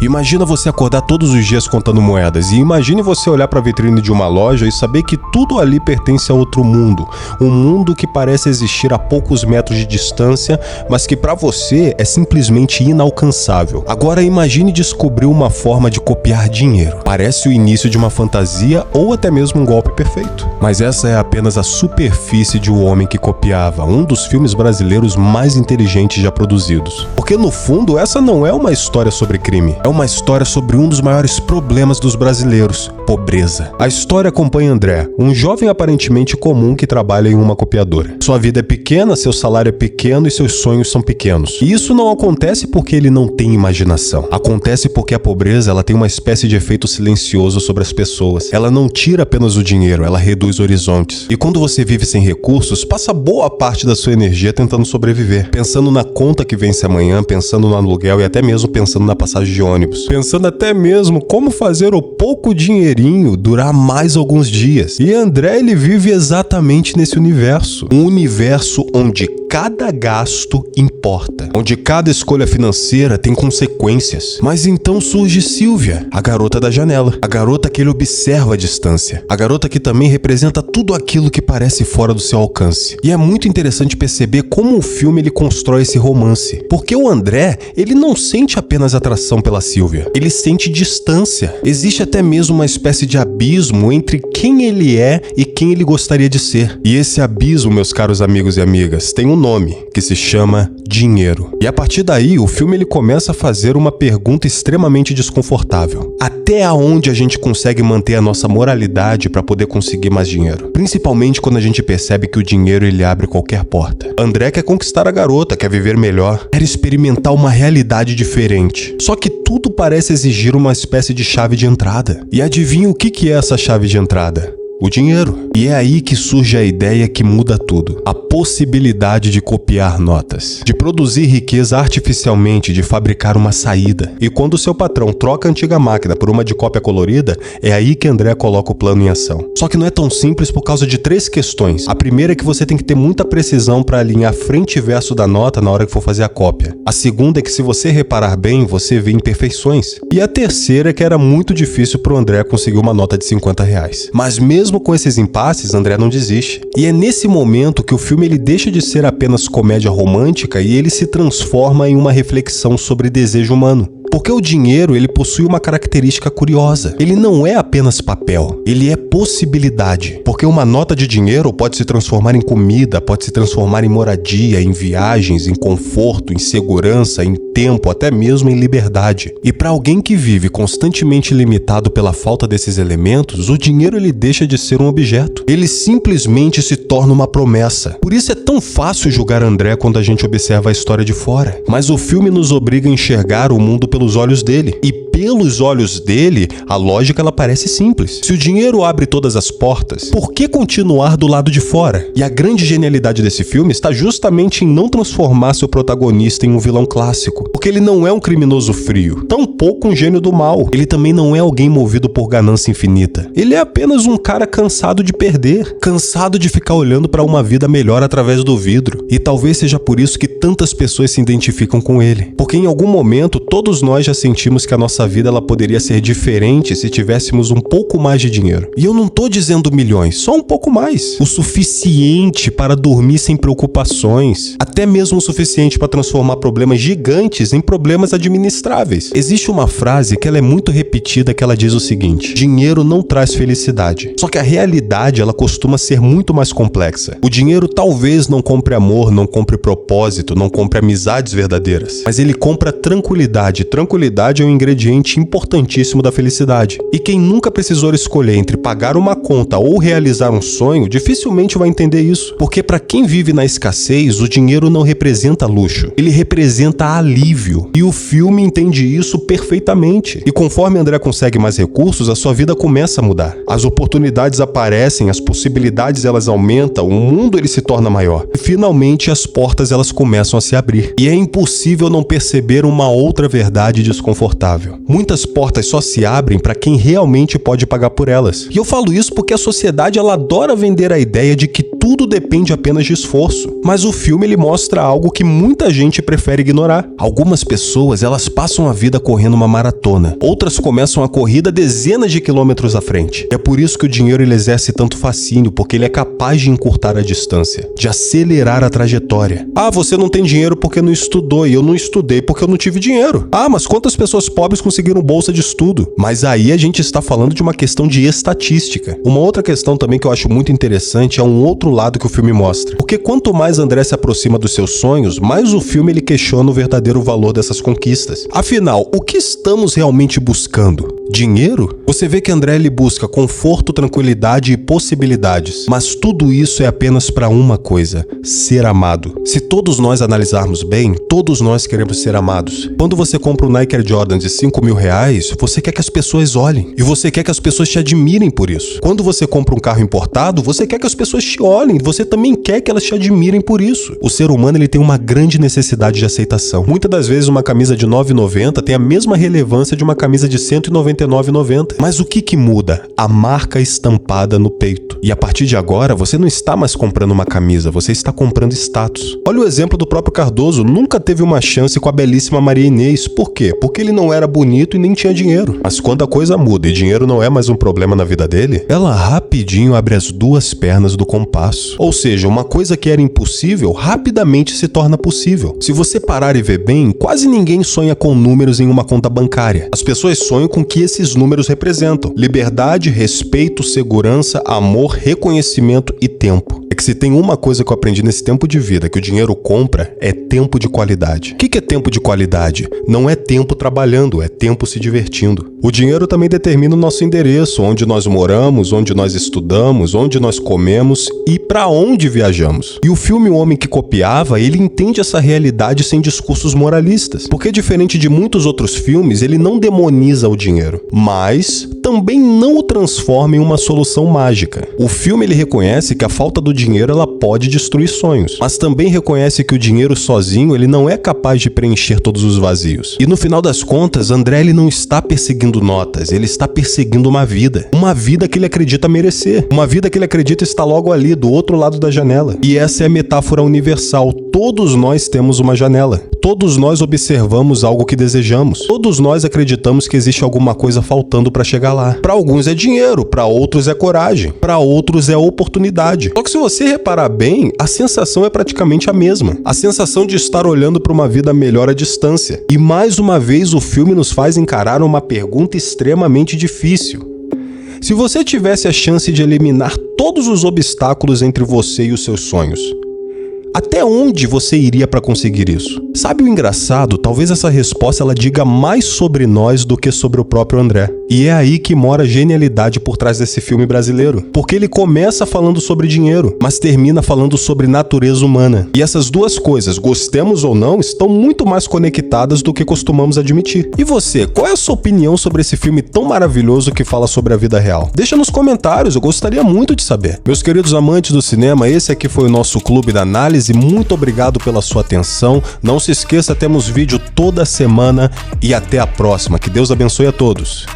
Imagina você acordar todos os dias contando moedas, e imagine você olhar para a vitrine de uma loja e saber que tudo ali pertence a outro mundo. Um mundo que parece existir a poucos metros de distância, mas que para você é simplesmente inalcançável. Agora imagine descobrir uma forma de copiar dinheiro. Parece o início de uma fantasia ou até mesmo um golpe perfeito. Mas essa é apenas a superfície de O Homem que Copiava, um dos filmes brasileiros mais inteligentes já produzidos. Porque no fundo essa não é uma história sobre crime. É uma história sobre um dos maiores problemas dos brasileiros: pobreza. A história acompanha André, um jovem aparentemente comum que trabalha em uma copiadora. Sua vida é pequena, seu salário é pequeno e seus sonhos são pequenos. E isso não acontece porque ele não tem imaginação. Acontece porque a pobreza ela tem uma espécie de efeito silencioso sobre as pessoas. Ela não tira apenas o dinheiro, ela reduz horizontes. E quando você vive sem recursos, passa boa parte da sua energia tentando sobreviver. Pensando na conta que vence amanhã, pensando no aluguel e até mesmo pensando na passagem de ônibus. Pensando até mesmo como fazer o pouco dinheirinho durar mais alguns dias. E André, ele vive exatamente nesse universo. Um universo onde cada gasto importa, onde cada escolha financeira tem consequências. Mas então surge Silvia, a garota da janela, a garota que ele observa à distância, a garota que também representa tudo aquilo que parece fora do seu alcance. E é muito interessante perceber como o filme ele constrói esse romance, porque o André, ele não sente apenas atração pela Silvia, ele sente distância. Existe até mesmo uma espécie de abismo entre quem ele é e quem ele gostaria de ser. E esse abismo, meus caros amigos e amigas, tem um nome, que se chama dinheiro. E a partir daí, o filme ele começa a fazer uma pergunta extremamente desconfortável. Até onde a gente consegue manter a nossa moralidade para poder conseguir mais dinheiro? Principalmente quando a gente percebe que o dinheiro ele abre qualquer porta. André quer conquistar a garota, quer viver melhor, quer experimentar uma realidade diferente. Só que tudo parece exigir uma espécie de chave de entrada. E adivinha o que é essa chave de entrada? O dinheiro. E é aí que surge a ideia que muda tudo. A possibilidade de copiar notas, de produzir riqueza artificialmente, de fabricar uma saída. E quando o seu patrão troca a antiga máquina por uma de cópia colorida, é aí que André coloca o plano em ação. Só que não é tão simples por causa de 3 questões. A primeira é que você tem que ter muita precisão para alinhar frente e verso da nota na hora que for fazer a cópia. A segunda é que se você reparar bem, você vê imperfeições. E a terceira é que era muito difícil para o André conseguir uma nota de R$50. Mas mesmo com esses impasses, André não desiste. E é nesse momento que o filme ele deixa de ser apenas comédia romântica e ele se transforma em uma reflexão sobre desejo humano. Porque o dinheiro, ele possui uma característica curiosa. Ele não é apenas papel, ele é possibilidade. Porque uma nota de dinheiro pode se transformar em comida, pode se transformar em moradia, em viagens, em conforto, em segurança, em tempo, até mesmo em liberdade. E para alguém que vive constantemente limitado pela falta desses elementos, o dinheiro ele deixa de ser um objeto. Ele simplesmente se torna uma promessa. Por isso é tão fácil julgar André quando a gente observa a história de fora. Mas o filme nos obriga a enxergar o mundo pelos olhos dele. E pelos olhos dele, a lógica ela parece simples. Se o dinheiro abre todas as portas, por que continuar do lado de fora? E a grande genialidade desse filme está justamente em não transformar seu protagonista em um vilão clássico. Porque ele não é um criminoso frio, tampouco um gênio do mal. Ele também não é alguém movido por ganância infinita. Ele é apenas um cara cansado de perder, cansado de ficar olhando para uma vida melhor através do vidro. E talvez seja por isso que tantas pessoas se identificam com ele. Porque em algum momento, todos nós já sentimos que a nossa vida ela poderia ser diferente se tivéssemos um pouco mais de dinheiro. E eu não tô dizendo milhões, só um pouco mais. O suficiente para dormir sem preocupações. Até mesmo o suficiente para transformar problemas gigantes em problemas administráveis. Existe uma frase que ela é muito repetida que ela diz o seguinte: dinheiro não traz felicidade. Só que a realidade ela costuma ser muito mais complexa. O dinheiro talvez não compre amor, não compre propósito, não compre amizades verdadeiras. Mas ele compra tranquilidade. Tranquilidade é um ingrediente importantíssimo da felicidade. E quem nunca precisou escolher entre pagar uma conta ou realizar um sonho, dificilmente vai entender isso. Porque para quem vive na escassez, o dinheiro não representa luxo. Ele representa alívio. E o filme entende isso perfeitamente. E conforme André consegue mais recursos, a sua vida começa a mudar. As oportunidades aparecem, as possibilidades elas aumentam, o mundo ele se torna maior. E finalmente as portas elas começam a se abrir. E é impossível não perceber uma outra verdade realidade desconfortável. Muitas portas só se abrem para quem realmente pode pagar por elas. E eu falo isso porque a sociedade ela adora vender a ideia de que tudo depende apenas de esforço. Mas o filme ele mostra algo que muita gente prefere ignorar. Algumas pessoas elas passam a vida correndo uma maratona. Outras começam a corrida dezenas de quilômetros à frente. E é por isso que o dinheiro ele exerce tanto fascínio, porque ele é capaz de encurtar a distância, de acelerar a trajetória. Ah, você não tem dinheiro porque não estudou e eu não estudei porque eu não tive dinheiro. Ah, mas quantas pessoas pobres conseguiram bolsa de estudo? Mas aí a gente está falando de uma questão de estatística. Uma outra questão também que eu acho muito interessante é um outro lado que o filme mostra. Porque quanto mais André se aproxima dos seus sonhos, mais o filme ele questiona o verdadeiro valor dessas conquistas. Afinal, o que estamos realmente buscando? Dinheiro? Você vê que André ele busca conforto, tranquilidade e possibilidades. Mas tudo isso é apenas para uma coisa: ser amado. Se todos nós analisarmos bem, todos nós queremos ser amados. Quando você compra um Nike Air Jordan de R$5.000, você quer que as pessoas olhem. E você quer que as pessoas te admirem por isso. Quando você compra um carro importado, você quer que as pessoas te olhem. Você também quer que elas te admirem por isso. O ser humano ele tem uma grande necessidade de aceitação. Muitas das vezes uma camisa de R$9,90 tem a mesma relevância de uma camisa de R$199,90. Mas o que muda? A marca estampada no peito. E a partir de agora, você não está mais comprando uma camisa, você está comprando status. Olha o exemplo do próprio Cardoso, nunca teve uma chance com a belíssima Maria Inês. Por quê? Porque ele não era bonito e nem tinha dinheiro. Mas quando a coisa muda e dinheiro não é mais um problema na vida dele, ela rapidinho abre as duas pernas do compasso. Ou seja, uma coisa que era impossível, rapidamente se torna possível. Se você parar e ver bem, quase ninguém sonha com números em uma conta bancária. As pessoas sonham com o que esses números representam: liberdade, respeito, segurança, amor, reconhecimento e tempo. É que se tem uma coisa que eu aprendi nesse tempo de vida que o dinheiro compra, é tempo de qualidade. O que é tempo de qualidade? Não é tempo trabalhando, é tempo se divertindo. O dinheiro também determina o nosso endereço, onde nós moramos, onde nós estudamos, onde nós comemos e para onde viajamos. E o filme O Homem que Copiava, ele entende essa realidade sem discursos moralistas. Porque diferente de muitos outros filmes, ele não demoniza o dinheiro, mas também não o transforma em uma solução mágica. O filme ele reconhece que a falta do dinheiro ela pode destruir sonhos, mas também reconhece que o dinheiro sozinho ele não é capaz de preencher todos os vazios. E no final das contas, André ele não está perseguindo notas, ele está perseguindo uma vida que ele acredita merecer, uma vida que ele acredita estar logo ali, do outro lado da janela. E essa é a metáfora universal. Todos nós temos uma janela. Todos nós observamos algo que desejamos. Todos nós acreditamos que existe alguma coisa faltando para chegar lá. Para alguns é dinheiro, para outros é coragem, para outros é oportunidade. Só que se você reparar bem, a sensação é praticamente a mesma. A sensação de estar olhando para uma vida melhor à distância. E mais uma vez o filme nos faz encarar uma pergunta extremamente difícil. Se você tivesse a chance de eliminar todos os obstáculos entre você e os seus sonhos, até onde você iria para conseguir isso? Sabe o engraçado? Talvez essa resposta ela diga mais sobre nós do que sobre o próprio André. E é aí que mora a genialidade por trás desse filme brasileiro. Porque ele começa falando sobre dinheiro, mas termina falando sobre natureza humana. E essas duas coisas, gostemos ou não, estão muito mais conectadas do que costumamos admitir. E você, qual é a sua opinião sobre esse filme tão maravilhoso que fala sobre a vida real? Deixa nos comentários, eu gostaria muito de saber. Meus queridos amantes do cinema, esse aqui foi o nosso Clube da Análise. Muito obrigado pela sua atenção. Não se esqueça, temos vídeo toda semana e até a próxima. Que Deus abençoe a todos.